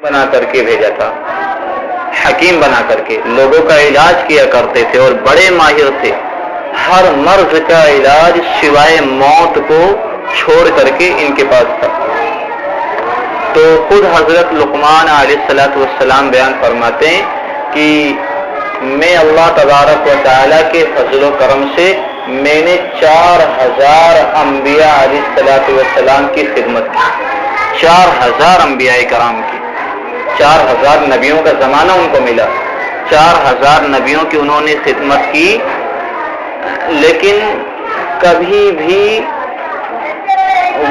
بنا کر کے بھیجا تھا، حکیم بنا کر کے لوگوں کا علاج کیا کرتے تھے اور بڑے ماہر تھے، ہر مرض کا علاج سوائے موت کو چھوڑ کر کے ان کے پاس تھا۔ تو خود حضرت لقمان علیہ السلام بیان فرماتے ہیں کہ میں اللہ تبارک و تعالیٰ کے فضل و کرم سے میں نے 4000 انبیاء علیہ السلام کی خدمت کی، 4000 انبیاء کرام کی، 4000 نبیوں کا زمانہ ان کو ملا، 4000 نبیوں کی انہوں نے خدمت کی، لیکن کبھی بھی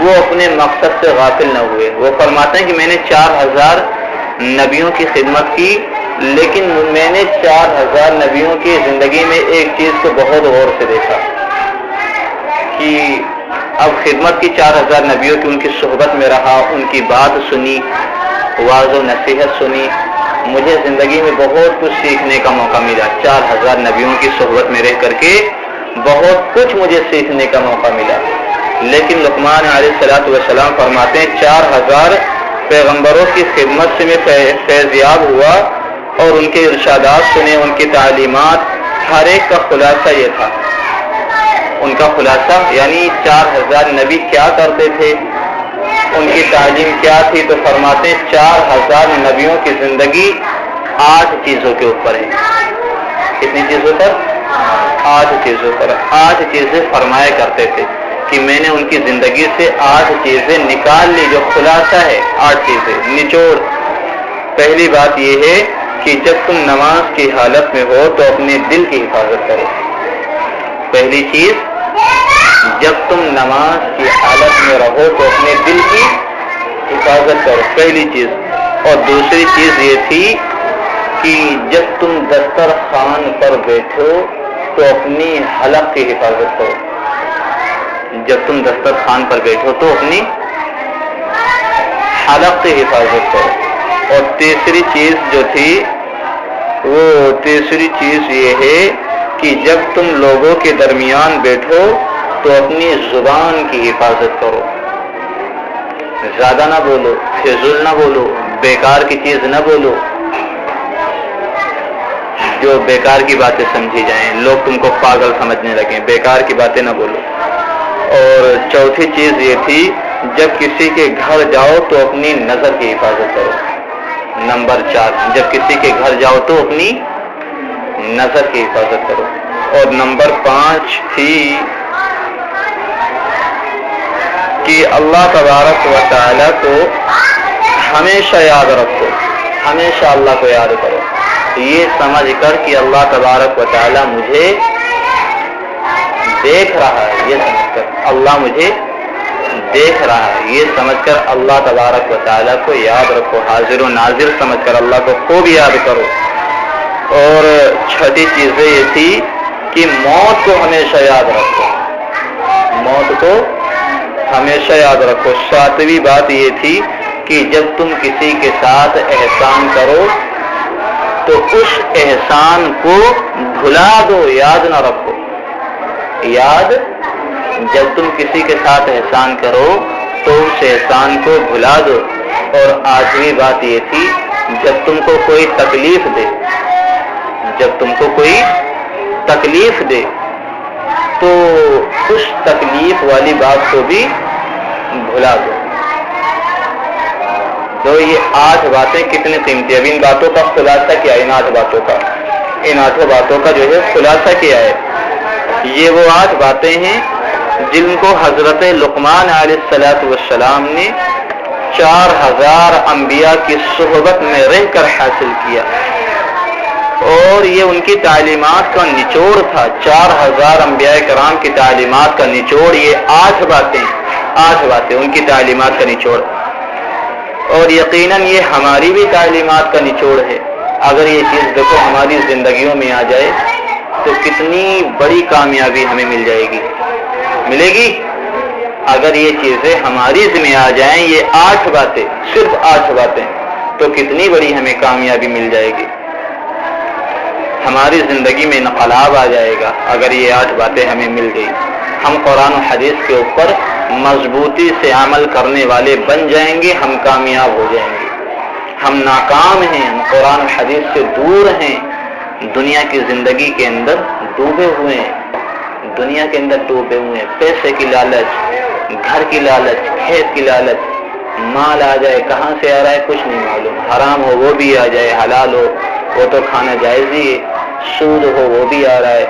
وہ اپنے مقصد سے غافل نہ ہوئے۔ وہ فرماتے ہیں کہ میں نے 4000 نبیوں کی خدمت کی، لیکن میں نے 4000 نبیوں کی زندگی میں ایک چیز کو بہت غور سے دیکھا کہ اب خدمت کی 4000 نبیوں کی، ان کی صحبت میں رہا، ان کی بات سنی، واعظ و نصیحت سنی، مجھے زندگی میں بہت کچھ سیکھنے کا موقع ملا، 4000 نبیوں کی صحبت میں رہ کر کے بہت کچھ مجھے سیکھنے کا موقع ملا۔ لیکن لقمان علیہ السلام فرماتے ہیں 4000 پیغمبروں کی خدمت سے میں فیضیاب ہوا اور ان کے ارشادات سنے، ان کی تعلیمات، ہر ایک کا خلاصہ یہ تھا، ان کا خلاصہ یعنی 4000 نبی کیا کرتے تھے، ان کی تعلیم کیا تھی، تو فرماتے ہیں 4000 نبیوں کی زندگی 8 چیزوں کے اوپر ہے۔ کتنی چیزوں پر؟ 8 چیزوں پر، 8 چیزیں فرمایا کرتے تھے کہ میں نے ان کی زندگی سے 8 چیزیں نکال لی، جو خلاصہ ہے 8 چیزیں، نچوڑ۔ پہلی بات یہ ہے کہ جب تم نماز کی حالت میں ہو تو اپنے دل کی حفاظت کرو۔ پہلی چیز، جب تم نماز کی حالت میں رہو تو اپنے دل کی حفاظت کرو، پہلی چیز۔ اور دوسری چیز یہ تھی کہ جب تم دسترخوان پر بیٹھو تو اپنی حلق کی حفاظت کرو، جب تم دسترخوان پر بیٹھو تو اپنی حلق کی حفاظت کرو۔ اور تیسری چیز جو تھی، وہ تیسری چیز یہ ہے کہ جب تم لوگوں کے درمیان بیٹھو تو اپنی زبان کی حفاظت کرو، زیادہ نہ بولو، فضول نہ بولو، بیکار کی چیز نہ بولو جو بیکار کی باتیں سمجھی جائیں، لوگ تم کو پاگل سمجھنے لگیں، بیکار کی باتیں نہ بولو۔ اور چوتھی چیز یہ تھی، جب کسی کے گھر جاؤ تو اپنی نظر کی حفاظت کرو۔ نمبر 4، جب کسی کے گھر جاؤ تو اپنی نظر کی حفاظت کرو۔ اور نمبر 5 تھی کہ اللہ تبارک و تعالیٰ کو ہمیشہ یاد رکھو، ہمیشہ اللہ کو یاد کرو، یہ سمجھ کر کہ اللہ تبارک و تعالیٰ مجھے دیکھ رہا ہے، یہ سمجھ کر اللہ مجھے دیکھ رہا ہے، یہ سمجھ کر اللہ تبارک و تعالیٰ کو یاد رکھو، حاضر و ناظر سمجھ کر اللہ کو خوب یاد کرو۔ اور چھٹی چیز یہ تھی کہ موت کو ہمیشہ یاد رکھو، موت کو ہمیشہ یاد رکھو۔ 7ویں بات یہ تھی کہ جب تم کسی کے ساتھ احسان کرو تو اس احسان کو بھلا دو، یاد نہ رکھو، یاد، جب تم کسی کے ساتھ احسان کرو تو اس احسان کو بھلا دو۔ اور 8ویں بات یہ تھی، جب تم کو کوئی تکلیف دے، جب تم کو کوئی تکلیف دے تو اس تکلیف والی بات کو بھی بھلا دو۔ تو یہ 8 باتیں کتنی قیمتی، اب ان باتوں کا خلاصہ کیا ہے، ان 8 باتوں کا، ان 8 باتوں کا جو ہے خلاصہ کیا ہے۔ یہ وہ 8 باتیں ہیں جن کو حضرت لقمان علیہ السلام نے 4000 انبیاء کی صحبت میں رہ کر حاصل کیا، اور یہ ان کی تعلیمات کا نچوڑ تھا۔ 4000 انبیاء کرام کی تعلیمات کا نچوڑ یہ 8 باتیں ان کی تعلیمات کا نچوڑ، اور یقیناً یہ ہماری بھی تعلیمات کا نچوڑ ہے۔ اگر یہ چیز دیکھو ہماری زندگیوں میں آ جائے تو کتنی بڑی کامیابی ہمیں مل جائے گی، ملے گی۔ اگر یہ چیزیں ہماری ذمہ آ جائیں، یہ 8 باتیں، صرف 8 باتیں، تو کتنی بڑی ہمیں کامیابی مل جائے گی، ہماری زندگی میں انقلاب آ جائے گا اگر یہ 8 باتیں ہمیں مل گئی۔ ہم قرآن و حدیث کے اوپر مضبوطی سے عمل کرنے والے بن جائیں گے، ہم کامیاب ہو جائیں گے، ہم ناکام ہیں، ہم قرآن و حدیث سے دور ہیں، دنیا کی زندگی کے اندر ڈوبے ہوئے ہیں، دنیا کے اندر ڈوبے ہوئے ہیں، پیسے کی لالچ، گھر کی لالچ، کھیت کی لالچ، مال آ جائے کہاں سے آ رہا ہے کچھ نہیں معلوم، حرام ہو وہ بھی آ جائے، حلال ہو وہ تو کھانا جائز ہی ہے، سود ہو وہ بھی آ رہا ہے،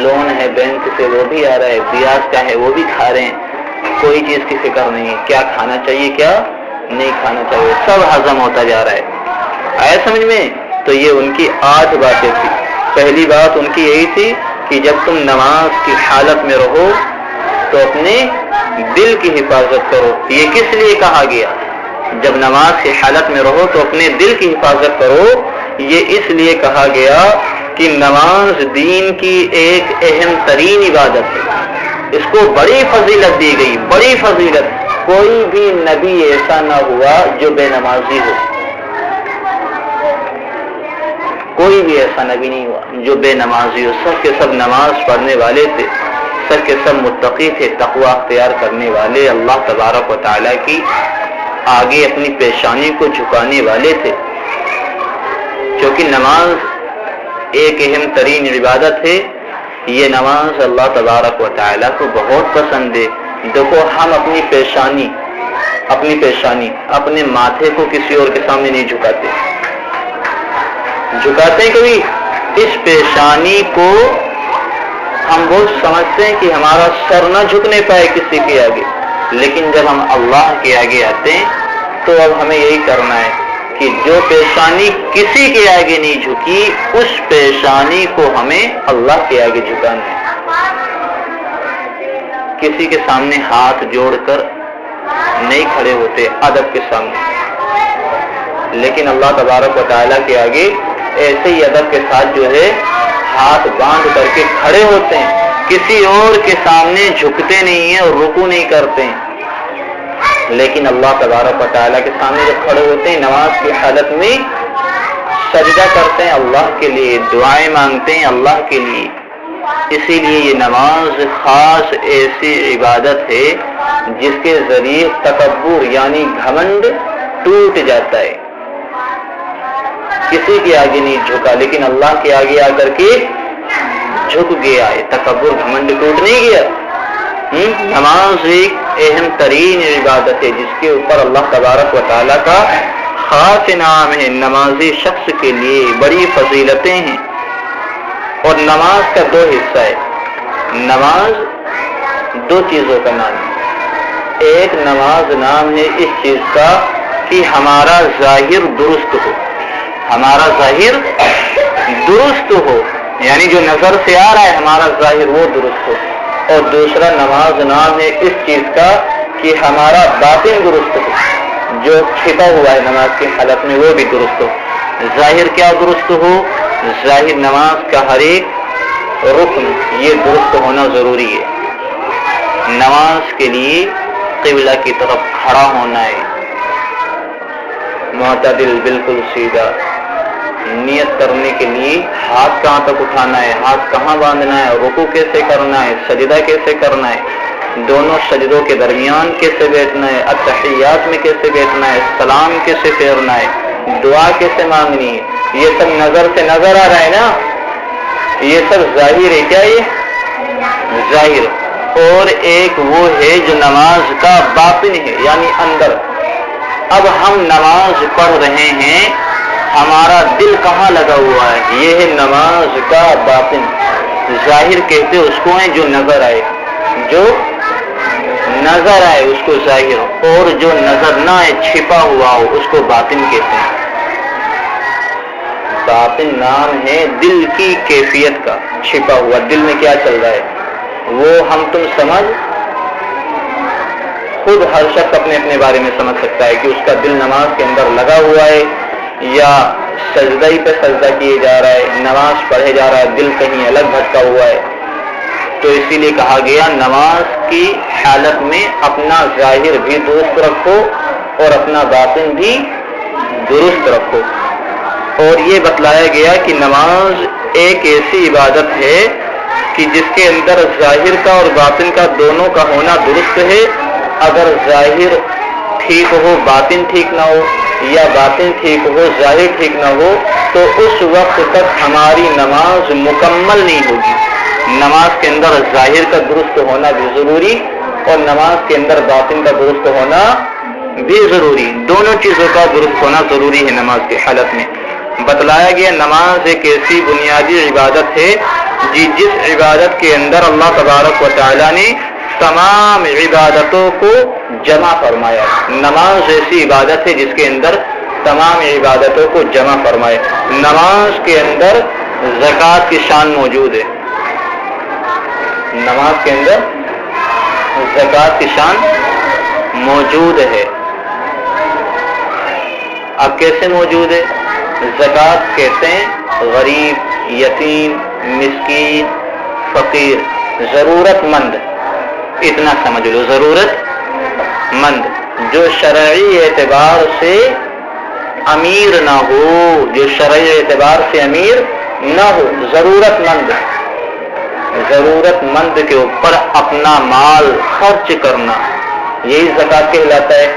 لون ہے بینک سے وہ بھی آ رہا ہے، بیاج کا ہے وہ بھی کھا رہے ہیں، کوئی چیز کی فکر نہیں ہے، کیا کھانا چاہیے کیا نہیں کھانا چاہیے، سب ہضم ہوتا جا رہا ہے۔ آیا سمجھ میں؟ تو یہ ان کی 8 باتیں تھی۔ پہلی بات ان کی یہی تھی کہ جب تم نماز کی حالت میں رہو تو اپنے دل کی حفاظت کرو۔ یہ کس لیے کہا گیا؟ جب نماز کی حالت میں رہو تو اپنے دل کی حفاظت کرو، یہ اس لیے کہا گیا کہ نماز دین کی ایک اہم ترین عبادت ہے، اس کو بڑی فضیلت دی گئی، بڑی فضیلت۔ کوئی بھی نبی ایسا نہ ہوا جو بے نمازی ہو، کوئی بھی ایسا نبی نہیں ہوا جو بے نمازی ہو، سب کے سب نماز پڑھنے والے تھے، سب کے سب متقی تھے، تقوی اختیار کرنے والے، اللہ تبارک و تعالیٰ کی آگے اپنی پیشانی کو جھکانے والے تھے، کیونکہ نماز ایک اہم ترین عبادت ہے۔ یہ نماز اللہ تبارک و تعالیٰ کو بہت پسند ہے۔ دیکھو ہم اپنی پیشانی اپنے ماتھے کو کسی اور کے سامنے نہیں جھکاتے ہیں کبھی، اس پیشانی کو ہم بہت سمجھتے ہیں کہ ہمارا سر نہ جھکنے پائے کسی کے آگے، لیکن جب ہم اللہ کے آگے آتے ہیں تو اب ہمیں یہی کرنا ہے کہ جو پیشانی کسی کے آگے نہیں جھکی، اس پیشانی کو ہمیں اللہ کے آگے جھکانا ہے۔ کسی کے سامنے ہاتھ جوڑ کر نہیں کھڑے ہوتے ادب کے سامنے، لیکن اللہ تبارک و تعالیٰ کے آگے ایسے ہی ادب کے ساتھ جو ہے ہاتھ باندھ کر کے کھڑے ہوتے ہیں، کسی اور کے سامنے جھکتے نہیں ہیں اور رکوع نہیں کرتے ہیں، لیکن اللہ تبارک و تعالیٰ کے سامنے جب کھڑے ہوتے ہیں نماز کی حالت میں سجدہ کرتے ہیں اللہ کے لیے، دعائیں مانگتے ہیں اللہ کے لیے۔ اسی لیے یہ نماز خاص ایسی عبادت ہے جس کے ذریعے تکبر یعنی گھمنڈ ٹوٹ جاتا ہے۔ کسی کے آگے نہیں جھکا لیکن اللہ کے آگے آ کر کے جھک گیا ہے، تکبر گھمنڈ ٹوٹ نہیں گیا۔ نماز ایک اہم ترین عبادت ہے جس کے اوپر اللہ تبارک و تعالیٰ کا خاص انعام ہے، نمازی شخص کے لیے بڑی فضیلتیں ہیں۔ اور نماز کا 2 حصہ ہے، نماز 2 چیزوں کا نام ہے۔ ایک نماز نام ہے اس چیز کا کہ ہمارا ظاہر درست ہو، ہمارا ظاہر درست ہو، یعنی جو نظر سے آ رہا ہے ہمارا ظاہر وہ درست ہو۔ اور دوسرا نماز نام ہے اس چیز کا کہ ہمارا باطن درست ہو، جو چھپا ہوا ہے نماز کی حالت میں وہ بھی درست ہو۔ ظاہر کیا درست ہو؟ ظاہر نماز کا ہر ایک رکن یہ درست ہونا ضروری ہے۔ نماز کے لیے قبلہ کی طرف کھڑا ہونا ہے، معتدل بالکل سیدھا، نیت کرنے کے لیے ہاتھ کہاں تک اٹھانا ہے، ہاتھ کہاں باندھنا ہے، رکوع کیسے کرنا ہے، سجدہ کیسے کرنا ہے، دونوں سجدوں کے درمیان کیسے بیٹھنا ہے، اتحیات میں کیسے بیٹھنا ہے، سلام کیسے پھیرنا ہے، دعا کیسے مانگنی ہے، یہ سب نظر سے نظر آ رہا ہے نا، یہ سب ظاہر ہے۔ کیا یہ ظاہر؟ اور ایک وہ ہے جو نماز کا باطن ہے یعنی اندر۔ اب ہم نماز پڑھ رہے ہیں، ہمارا دل کہاں لگا ہوا ہے، یہ ہے نماز کا باطن۔ ظاہر کہتے اس کو ہے جو نظر آئے، جو نظر آئے اس کو ظاہر، اور جو نظر نہ آئے چھپا ہوا ہو اس کو باطن کہتے ہیں۔ باطن نام ہے دل کی کیفیت کا، چھپا ہوا دل میں کیا چل رہا ہے وہ ہم تم سمجھ، خود ہر شخص اپنے اپنے بارے میں سمجھ سکتا ہے کہ اس کا دل نماز کے اندر لگا ہوا ہے یا سجدہ ہی پہ سجدہ کیے جا رہا ہے، نماز پڑھے جا رہا ہے، دل کہیں الگ بھٹکا ہوا ہے۔ تو اسی لیے کہا گیا نماز کی حالت میں اپنا ظاہر بھی درست رکھو اور اپنا باطن بھی درست رکھو۔ اور یہ بتلایا گیا کہ نماز ایک ایسی عبادت ہے کہ جس کے اندر ظاہر کا اور باطن کا دونوں کا ہونا درست ہے۔ اگر ظاہر ٹھیک ہو باطن ٹھیک نہ ہو یا باطن ٹھیک ہو، ظاہر ٹھیک نہ ہو، تو اس وقت تک ہماری نماز مکمل نہیں ہوگی۔ نماز کے اندر ظاہر کا درست ہونا بھی ضروری اور نماز کے اندر باطن کا درست ہونا بھی ضروری، دونوں چیزوں کا درست ہونا ضروری ہے نماز کی حالت میں۔ بتلایا گیا نماز ایک ایسی بنیادی عبادت ہے جس عبادت کے اندر اللہ تبارک و تعالیٰ نے تمام عبادتوں کو جمع فرمایا۔ نماز ایسی عبادت ہے جس کے اندر تمام عبادتوں کو جمع فرمائے۔ نماز کے اندر زکوٰۃ کی شان موجود ہے، نماز کے اندر زکوٰۃ کی شان موجود ہے۔ اب کیسے موجود ہے؟ زکوٰۃ کہتے ہیں غریب، یتیم، مسکین، فقیر، ضرورت مند، اتنا سمجھ لو، ضرورت مند جو شرعی اعتبار سے امیر نہ ہو، جو شرعی اعتبار سے امیر نہ ہو، ضرورت مند کے اوپر اپنا مال خرچ کرنا، یہی زکوٰۃ کہلاتا ہے۔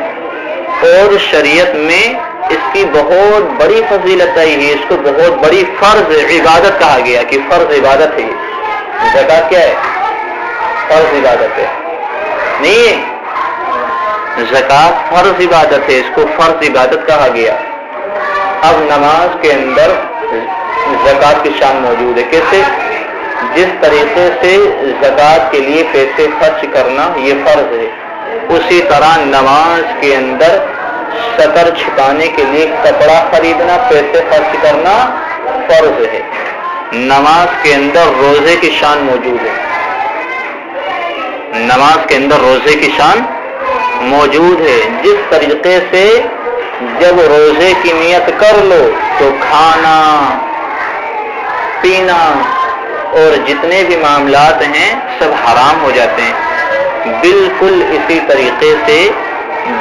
اور شریعت میں اس کی بہت بڑی فضیلت ہے، اس کو بہت بڑی فرض عبادت کہا گیا کہ فرض عبادت ہے۔ زکوٰۃ کیا ہے؟ فرض عبادت ہے، نہیں ہے، زکوٰۃ فرض عبادت ہے، اس کو فرض عبادت کہا گیا۔ اب نماز کے اندر زکوٰۃ کی شان موجود ہے، کیسے؟ جس طریقے سے زکوٰۃ کے لیے پیسے خرچ کرنا یہ فرض ہے، اسی طرح نماز کے اندر ستر چھپانے کے لیے کپڑا خریدنا، پیسے خرچ کرنا فرض ہے۔ نماز کے اندر روزے کی شان موجود ہے، نماز کے اندر روزے کی شان موجود ہے۔ جس طریقے سے جب روزے کی نیت کر لو تو کھانا پینا اور جتنے بھی معاملات ہیں سب حرام ہو جاتے ہیں، بالکل اسی طریقے سے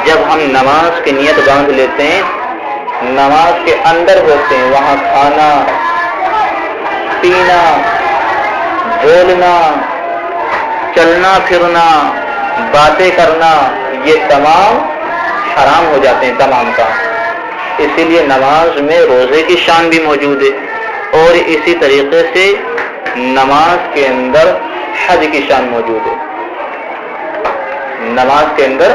جب ہم نماز کی نیت باندھ لیتے ہیں، نماز کے اندر ہوتے ہیں، وہاں کھانا پینا، بولنا، چلنا پھرنا، باتیں کرنا، یہ تمام حرام ہو جاتے ہیں، تمام کام۔ اسی لیے نماز میں روزے کی شان بھی موجود ہے، اور اسی طریقے سے نماز کے اندر حج کی شان موجود ہے، نماز کے اندر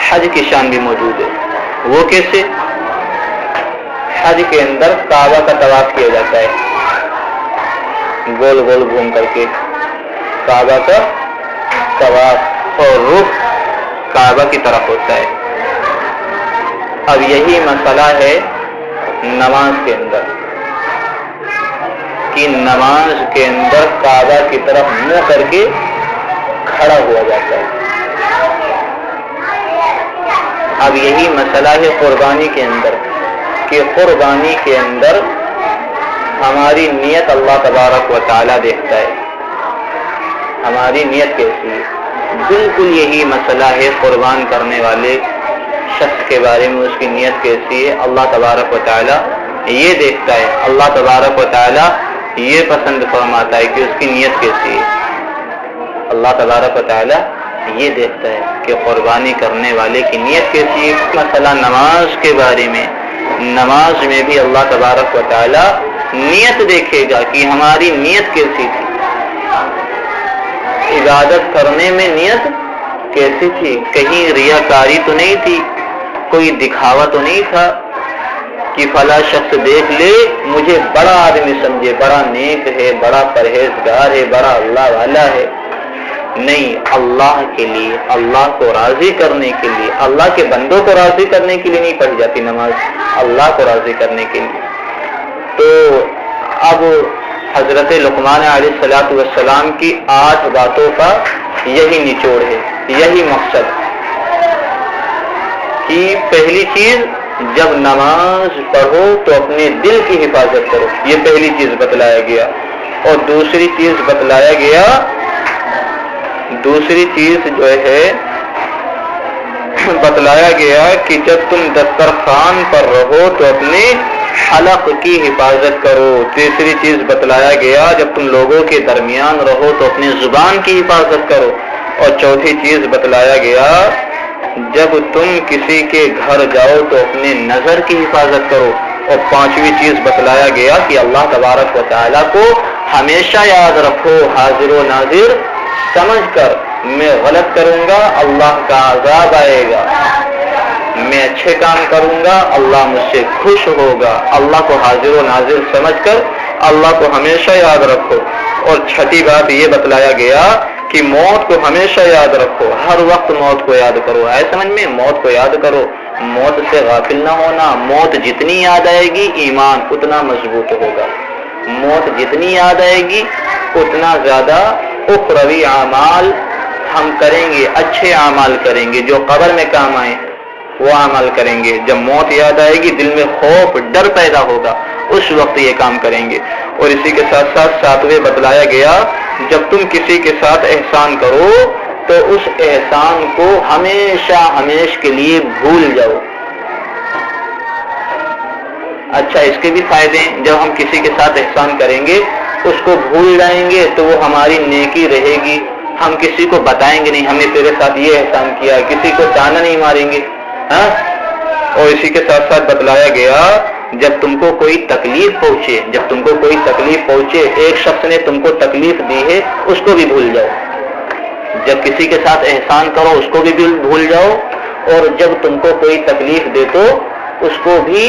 حج کی شان بھی موجود ہے۔ وہ کیسے؟ حج کے اندر کعبہ کا طواف کیا جاتا ہے، گول گول گھوم کر کے کعبہ کا طواف، اور رخ کعبہ کی طرف ہوتا ہے۔ اب یہی مسئلہ ہے نماز کے اندر کہ نماز کے اندر کعبہ کی طرف منہ کر کے کھڑا ہوا جاتا ہے۔ اب یہی مسئلہ ہے قربانی کے اندر کہ قربانی کے اندر ہماری نیت اللہ تبارک و تعالیٰ دیکھتا ہے، ہماری نیت کیسی ہے۔ بالکل یہی مسئلہ ہے قربان کرنے والے شخص کے بارے میں، اس کی نیت کیسی ہے اللہ تبارک و تعالیٰ یہ دیکھتا ہے، اللہ تبارک و تعالیٰ یہ پسند فرماتا ہے کہ اس کی نیت کیسی ہے۔ اللہ تبارک و تعالیٰ یہ دیکھتا ہے کہ قربانی کرنے والے کی نیت کیسی ہے۔ مسئلہ نماز کے بارے میں، نماز میں بھی اللہ تبارک و تعالیٰ نیت دیکھے گا کہ ہماری نیت کیسی تھی، عبادت کرنے میں نیت کیسی تھی، کہیں ریاکاری تو نہیں تھی، کوئی دکھاوا تو نہیں تھا کہ فلاں شخص دیکھ لے مجھے بڑا آدمی سمجھے، بڑا نیک ہے، بڑا پرہیزگار ہے، بڑا اللہ والا ہے۔ نہیں، اللہ کے لیے، اللہ کو راضی کرنے کے لیے، اللہ کے بندوں کو راضی کرنے کے لیے نہیں پڑھی جاتی نماز، اللہ کو راضی کرنے کے لیے۔ تو اب حضرت لقمان علیہ السلام کی 8 باتوں کا یہی نچوڑ ہے، یہی مقصد کہ پہلی چیز جب نماز پڑھو تو اپنے دل کی حفاظت کرو، یہ پہلی چیز بتلایا گیا۔ اور دوسری چیز بتلایا گیا کہ جب تم دسترخوان پر رہو تو اپنے حلق کی حفاظت کرو۔ تیسری چیز بتلایا گیا جب تم لوگوں کے درمیان رہو تو اپنی زبان کی حفاظت کرو۔ اور چوتھی چیز بتلایا گیا جب تم کسی کے گھر جاؤ تو اپنے نظر کی حفاظت کرو. اور پانچویں چیز بتلایا گیا کہ اللہ تبارک و تعالیٰ کو ہمیشہ یاد رکھو حاضر و ناظر سمجھ کر. میں غلط کروں گا اللہ کا عذاب آئے گا، میں اچھے کام کروں گا اللہ مجھ سے خوش ہوگا. اللہ کو حاضر و ناظر سمجھ کر اللہ کو ہمیشہ یاد رکھو. اور چھٹی بات یہ بتلایا گیا کہ موت کو ہمیشہ یاد رکھو، ہر وقت موت کو یاد کرو. ہے سمجھ میں؟ موت کو یاد کرو، موت سے غافل نہ ہونا. موت جتنی یاد آئے گی ایمان اتنا مضبوط ہوگا. موت جتنی یاد آئے گی اتنا زیادہ اخروی اعمال ہم کریں گے، اچھے اعمال کریں گے جو قبر میں کام آئیں وہ عمل کریں گے. جب موت یاد آئے گی دل میں خوف ڈر پیدا ہوگا، اس وقت یہ کام کریں گے. اور اسی کے ساتھ ساتھ ساتویں بتلایا گیا جب تم کسی کے ساتھ احسان کرو تو اس احسان کو ہمیشہ ہمیش کے لیے بھول جاؤ. اچھا اس کے بھی فائدے ہیں. جب ہم کسی کے ساتھ احسان کریں گے اس کو بھول جائیں گے تو وہ ہماری نیکی رہے گی. ہم کسی کو بتائیں گے نہیں ہم نے تیرے ساتھ یہ احسان کیا، کسی کو تانا نہیں ماریں گے. اور اسی کے ساتھ ساتھ بتلایا گیا جب تم کو کوئی تکلیف پہنچے، جب تم کو کوئی تکلیف پہنچے، ایک شخص نے تم کو تکلیف دی ہے اس کو بھی بھول جاؤ. جب کسی کے ساتھ احسان کرو اس کو بھی بھول جاؤ. اور جب تم کو کوئی تکلیف دے تو اس کو بھی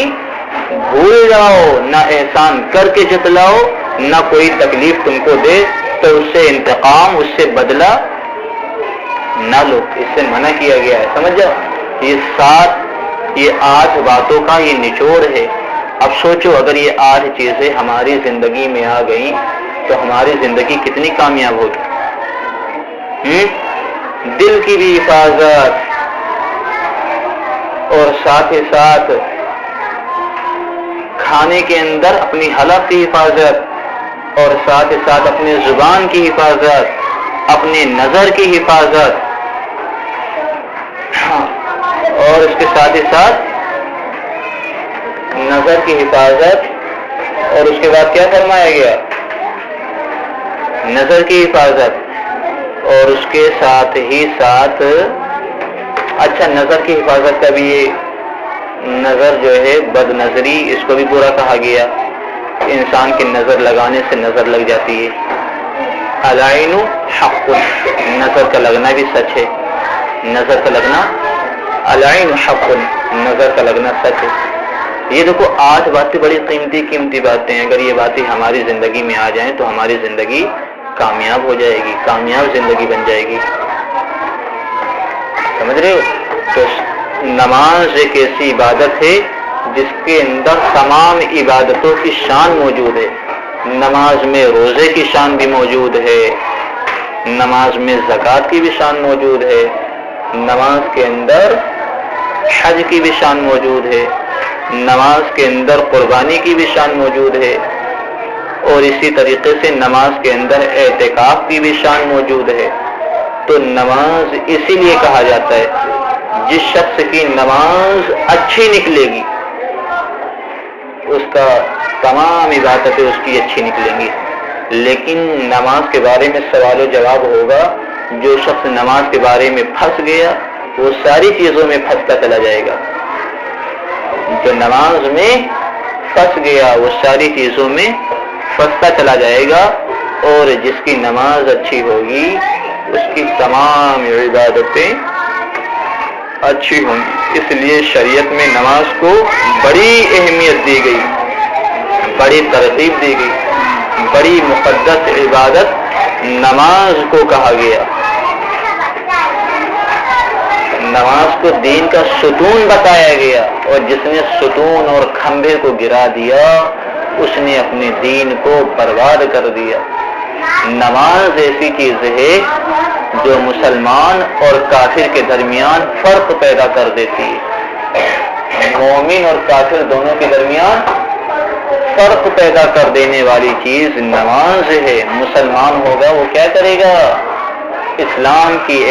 بھول جاؤ. نہ احسان کر کے جتلاؤ، نہ کوئی تکلیف تم کو دے تو اس سے انتقام، اس سے بدلہ نہ لو. اس سے منع کیا گیا ہے. سمجھ جاؤ یہ 8 باتوں کا یہ نچوڑ ہے. اب سوچو اگر یہ 8 چیزیں ہماری زندگی میں آ گئیں تو ہماری زندگی کتنی کامیاب ہوگی. دل کی بھی حفاظت اور ساتھ ہی ساتھ کھانے کے اندر اپنی حلق کی حفاظت اور ساتھ ہی ساتھ اپنی زبان کی حفاظت، اپنی نظر کی حفاظت، اور اس کے ساتھ ہی ساتھ نظر کی حفاظت. اور اس کے بعد کیا فرمایا گیا؟ نظر کی حفاظت. اور اس کے ساتھ ہی ساتھ اچھا نظر کی حفاظت کا بھی یہ نظر جو ہے بد نظری اس کو بھی برا کہا گیا. انسان کی نظر لگانے سے نظر لگ جاتی ہے. العین حق، نظر کا لگنا بھی سچ ہے. نظر کا لگنا العین حق، نظر کا لگنا سچ ہے. یہ دیکھو 8 باتیں بڑی قیمتی باتیں ہیں. اگر یہ باتیں ہماری زندگی میں آ جائیں تو ہماری زندگی کامیاب ہو جائے گی، کامیاب زندگی بن جائے گی. سمجھ رہے ہو؟ تو نماز ایک ایسی عبادت ہے جس کے اندر تمام عبادتوں کی شان موجود ہے. نماز میں روزے کی شان بھی موجود ہے، نماز میں زکوٰۃ کی بھی شان موجود ہے، نماز کے اندر حج کی بھی شان موجود ہے، نماز کے اندر قربانی کی بھی شان موجود ہے. اور اسی طریقے سے نماز کے اندر اعتکاف کی بھی شان موجود ہے. تو نماز اسی لیے کہا جاتا ہے جس شخص کی نماز اچھی نکلے گی اس کا تمام عبادتیں اس کی اچھی نکلیں گی. لیکن نماز کے بارے میں سوال و جواب ہوگا. جو شخص نماز کے بارے میں پھنس گیا وہ ساری چیزوں میں پھنستا چلا جائے گا. جو نماز میں پھنس گیا وہ ساری چیزوں میں پھنستا چلا جائے گا. اور جس کی نماز اچھی ہوگی اس کی تمام عبادتیں اچھی ہوں گی. اس لیے شریعت میں نماز کو بڑی اہمیت دی گئی، بڑی ترتیب دی گئی. بڑی مقدس عبادت نماز کو کہا گیا. نماز کو دین کا ستون بتایا گیا. اور جس نے ستون اور کھمبے کو گرا دیا اس نے اپنے دین کو برباد کر دیا. نماز ایسی چیز ہے جو مسلمان اور کافر کے درمیان فرق پیدا کر دیتی ہے. مومن اور کافر دونوں کے درمیان فرق پیدا کر دینے والی چیز نماز ہے. مسلمان ہوگا وہ کیا کرے گا؟ اسلام کی